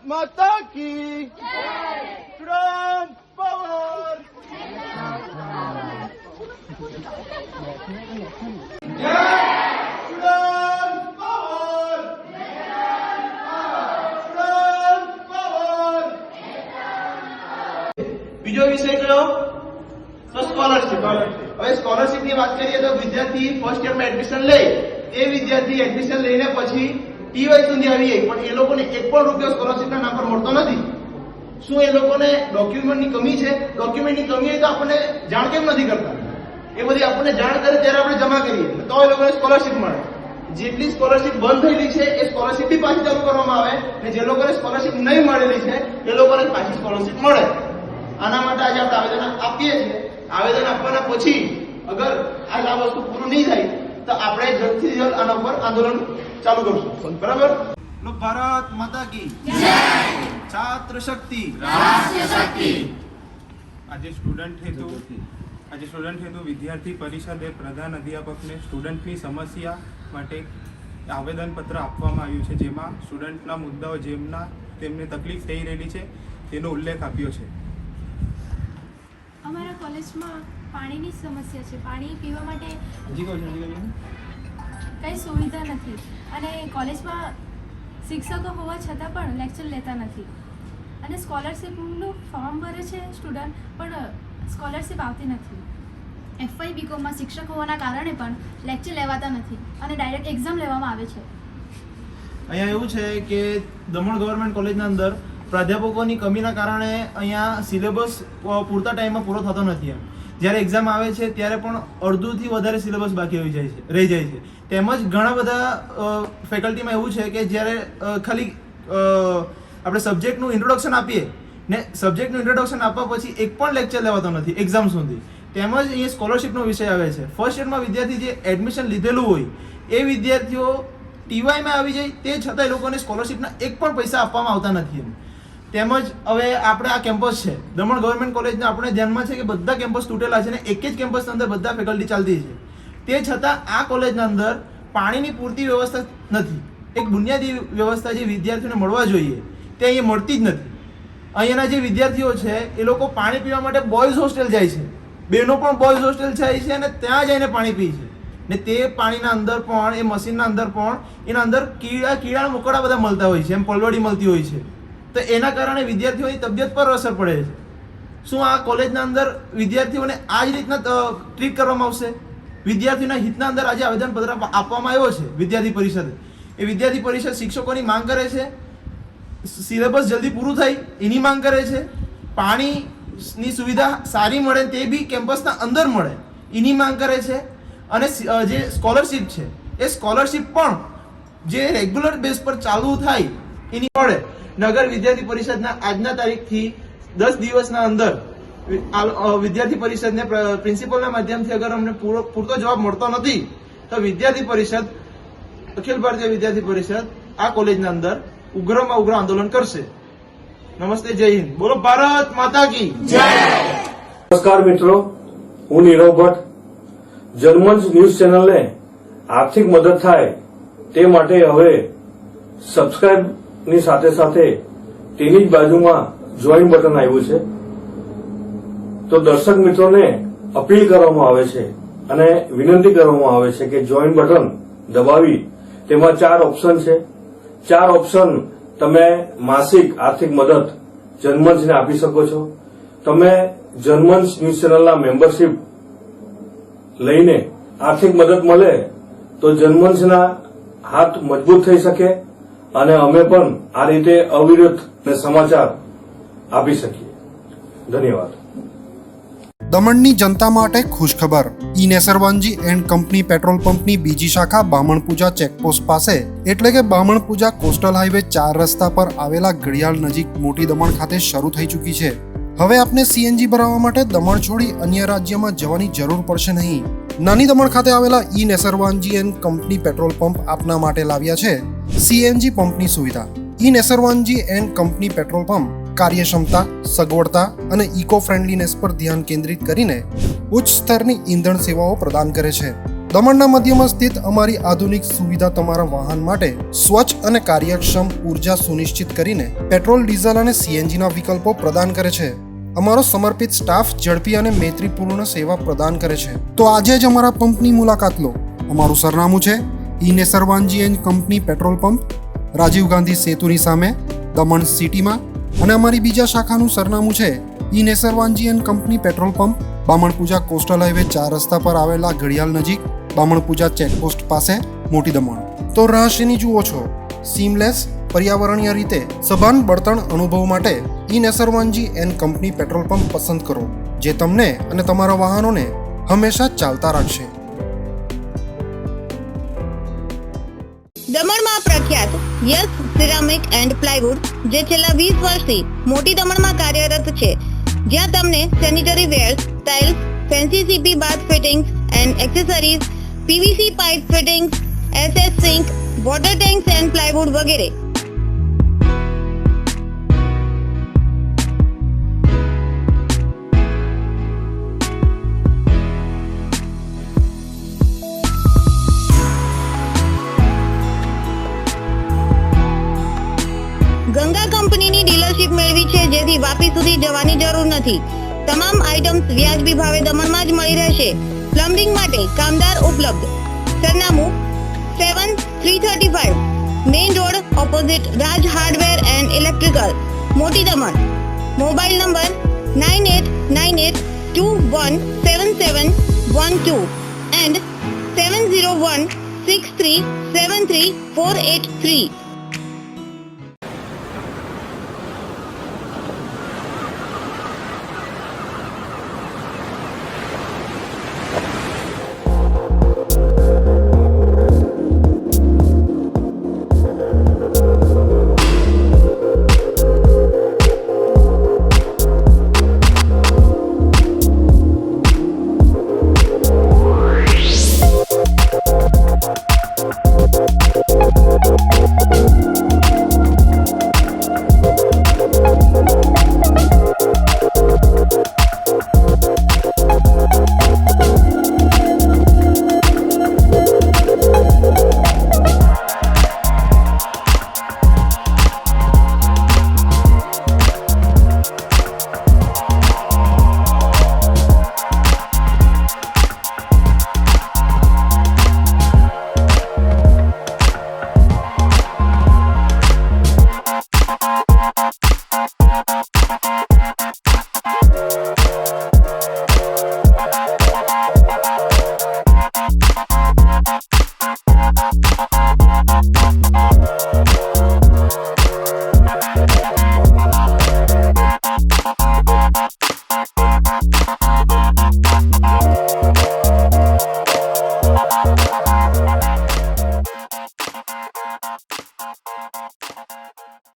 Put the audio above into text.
माता की student power બીજો વિષય કયો તો સ્કોલરશિપ. હવે સ્કોલરશિપ ની વાત કરીએ તો વિદ્યાર્થી ફર્સ્ટ યરમાં એડમિશન લે એ વિદ્યાર્થી એડમિશન લઈને પછી ટીવાય સુધી આવી જાય પણ એ લોકોને એક પણ રૂપિયો સ્કોલરશિપના નામ પર મળતો નથી. શું એ લોકોને ડોક્યુમેન્ટની કમી છે? ડોક્યુમેન્ટની કમી હોય તો આપણને જાણ કેમ નથી કરતા? એ બધી આપણને જાણ કરે ત્યારે આપણે જમા કરીએ તો એ લોકોને સ્કોલરશિપ મળે. જેટલી સ્કોલરશિપ બંધ થયેલી છે એ સ્કોલરશિપ બી પાછી ચાલુ કરવામાં આવે અને જે લોકોને સ્કોલરશિપ નહીં મળેલી છે એ લોકોને પાછી સ્કોલરશિપ મળે. આના માટે આજે આપણે આવેદન આપીએ છીએ. આવેદન આપવાના પછી અગર આ વસ્તુ પૂરું નહીં થાય તો આપણે જલ્દથી જલ્દ આના ઉપર આંદોલન ચાલુ કરશું. બરાબર? ભારત માતા કી જય. છાત્ર શક્તિ રાષ્ટ્રીય શક્તિ. આજે સ્ટુડન્ટ હેતુ વિદ્યાર્થી પરિષદે પ્રધાન અધ્યાપકને સ્ટુડન્ટની સમસ્યા માટે આવેદનપત્ર આપવામાં આવ્યું છે, જેમાં સ્ટુડન્ટના મુદ્દાઓ તેમને તકલીફ થઈ રહેલી છે તેનો ઉલ્લેખ આપ્યો છે. અમારા કોલેજમાં પાણીની સમસ્યા છે. પાણી પીવા માટે કંઈ સુવિધા નથી અને કોલેજમાં શિક્ષકો હોવા છતાં પણ લેક્ચર લેતા નથી અને સ્કોલરશિપનું ફોર્મ ભરે છે સ્ટુડન્ટ પણ સ્કોલરશિપ આવતી નથી. એફવાય બીકોમમાં શિક્ષક હોવાના કારણે પણ લેક્ચર લેવાતા નથી અને ડાયરેક્ટ એક્ઝામ લેવામાં આવે છે. અહીંયા એવું છે કે દમણ ગવર્મેન્ટ કોલેજના અંદર પ્રાધ્યાપકોની કમીના કારણે અહીંયા સિલેબસ પૂરતા ટાઈમમાં પૂરો થતો નથી. જ્યારે એક્ઝામ આવે છે ત્યારે પણ અડધુંથી વધારે સિલેબસ બાકી રહી જાય છે. તેમજ ઘણા બધા ફેકલ્ટીમાં એવું છે કે જ્યારે ખાલી આપણે સબ્જેક્ટનું ઇન્ટ્રોડક્શન આપીએ ને સબ્જેક્ટનું ઇન્ટ્રોડક્શન આપવા પછી એક પણ લેક્ચર લેવાતો નથી એક્ઝામ સુધી. તેમજ અહીંયા સ્કોલરશિપનો વિષય આવે છે. ફર્સ્ટ યરમાં વિદ્યાર્થી જે એડમિશન લીધેલું હોય એ વિદ્યાર્થીઓ ટીવાયમાં આવી જાય તે છતાં એ લોકોને સ્કોલરશિપના એક પણ પૈસા આપવામાં આવતા નથી. તેમજ હવે આપણે આ કેમ્પસ છે દમણ ગવર્મેન્ટ કોલેજના આપણે ધ્યાનમાં છે કે બધા કેમ્પસ તૂટેલા છે ને એક જ કેમ્પસની અંદર બધા ફેકલ્ટી ચાલતી છે. તે છતાં આ કોલેજના અંદર પાણીની પૂરતી વ્યવસ્થા નથી. એક બુનિયાદી વ્યવસ્થા જે વિદ્યાર્થીઓને મળવા જોઈએ તે અહીંયા મળતી જ નથી. અહીંયાના જે વિદ્યાર્થીઓ છે એ લોકો પાણી પીવા માટે બોયઝ હોસ્ટેલ જાય છે, બહેનો પણ બોયઝ હોસ્ટેલ જાય છે અને ત્યાં જઈને પાણી પી છે ને તે પાણીના અંદર પણ એ મશીનના અંદર પણ એના અંદર કીડા મકોડા બધા મળતા હોય છે, એમ પલવડી મળતી હોય છે. તો એના કારણે વિદ્યાર્થીઓની તબિયત પર અસર પડે છે. શું આ કોલેજના અંદર વિદ્યાર્થીઓને આ જ રીતના ટ્રીટ કરવામાં આવશે? વિદ્યાર્થીઓના હિતના અંદર આજે આવેદનપત્ર આપવામાં આવ્યો છે વિદ્યાર્થી પરિષદે. એ વિદ્યાર્થી પરિષદ શિક્ષકોની માંગ કરે છે, સિલેબસ જલ્દી પૂરું થાય એની માંગ કરે છે, પાણીની સુવિધા સારી મળે તે બી કેમ્પસના અંદર મળે એની માંગ કરે છે અને જે સ્કોલરશિપ છે એ સ્કોલરશિપ પણ જે રેગ્યુલર બેઝ પર ચાલુ થાય એની મળે. નગર વિદ્યાર્થી પરિષદના આજના તારીખથી 10 દિવસના અંદર વિદ્યાર્થી પરિષદને પ્રિન્સિપલના માધ્યમથી અગર અમને પૂરતો જવાબ મળતો નથી તો વિદ્યાર્થી પરિષદ અખિલ ભારતીય વિદ્યાર્થી પરિષદ આ કોલેજના અંદર ઉગ્રમાં ઉગ્ર આંદોલન કરશે. નમસ્તે, જય હિન્દ. બોલો ભારત માતા કી જય. નમસ્કાર મિત્રો, હું નીરવ ભટ્ટ. જનમંચ ન્યૂઝ ચેનલને આર્થિક મદદ થાય તે માટે હવે સબસ્ક્રાઇબ ની સાથે સાથે તેની જ બાજુમાં જોઈન બટન આવ્યું છે. તો દર્શક મિત્રોને અપીલ કરવામાં આવે છે અને વિનંતી કરવામાં આવે છે કે જોઈન બટન દબાવી તેમાં 4 ઓપ્શન છે. 4 ઓપ્શન તમે માસિક આર્થિક મદદ જનમંચને આપી શકો છો. તમે જનમંચ ન્યૂઝ ચેનલના મેમ્બરશીપ લઈને આર્થિક મદદ મળે તો જનમંચના હાથ મજબૂત થઈ શકે અને અમે પણ આ રીતે અવિરત સમાચાર આપી શકીએ. ધન્યવાદ. દમણની જનતા માટે ખુશખબર. ઈ નેસરવાનજી એન્ડ કંપની પેટ્રોલ પંપની બીજી શાખા બામણપૂજા ચેકપોસ્ટ પાસે એટલે કે બામણપૂજા કોસ્ટલ હાઈવે 4 રસ્તા પર આવેલા ઘડિયાળ નજીક મોટી દમણ ખાતે શરૂ થઈ ચૂકી છે. હવે આપને સીએનજી ભરાવવા માટે દમણ છોડી અન્ય રાજ્યમાં જવાની જરૂર પડશે નહીં. નાની દમણ ખાતે આવેલા E Nesarwanji and company petrol pump આપના માટે લાવ્યા છે સીએનજી પંપની સુવિધા. E Nesarwanji and company petrol pump કાર્યક્ષમતા, સગવડતા અને ઇકો ફ્રેન્ડલીનેસ પર ધ્યાન કેન્દ્રિત કરીને ઉચ્ચ સ્તરની ઈંધણ સેવાઓ પ્રદાન કરે છે. દમણના મધ્યમાં સ્થિત અમારી આધુનિક સુવિધા તમારા વાહન માટે સ્વચ્છ અને કાર્યક્ષમ ઉર્જા સુનિશ્ચિત કરીને પેટ્રોલ, ડીઝલ અને સીએનજીના વિકલ્પો પ્રદાન કરે છે. અમારો સમર્પિત સ્ટાફ ઝડપી અને મૈત્રીપૂર્ણ સેવા પ્રદાન કરે છે. તો આજે જ અમારા પંપની મુલાકાત લો. અમારું સરનામું છે ઈને સર્વાંજી and company petrol pump, Rajiv Gandhi સેતુની સામે, દમણ સિટીમાં. અને અમારી બીજા શાખાનું સરનામું છે ઈને સર્વાંજી and company petrol pump, Bamanpuja coastal highway 4 રસ્તા પર આવેલા ઘડિયાળ નજીક, બામણપૂજા ચેકપોસ્ટ પાસે, મોટી દમણ. તો રહસ્યની જુઓ છો સીમલેસ, પર્યાવરણીય રીતે સભાન બળતણ અનુભવ માટે ઈને સર્વાંજી એન્ડ કંપની પેટ્રોલ પંપ પસંદ કરો, જે તમને અને તમારા વાહનોને હંમેશા ચાલતા રાખશે. દમણમાં પ્રખ્યાત યસ સિરામિક એન્ડ પ્લાયવુડ, જે છેલ્લા 20 વર્ષથી મોટી દમણમાં કાર્યરત છે, જ્યાં તમને sanitary wares, tiles, fancy CP bath fittings and accessories, PVC pipe fittings, SS sink, water tanks and plywood વગેરે. ગંગા કંપનીની ડીલરશીપ મેળવી છે, જેથી વાપી સુધી જવાની જરૂર નથી. તમામ આઇટમ્સ વ્યાજબી ભાવે દમણમાં જ મળી રહેશે. પ્લમ્બિંગ માટે કામદાર ઉપલબ્ધ. સરનામું 7335 main road opposite Raj hardware and electrical, મોટી દમણ. Mobile number 9898217712 and 7016373483.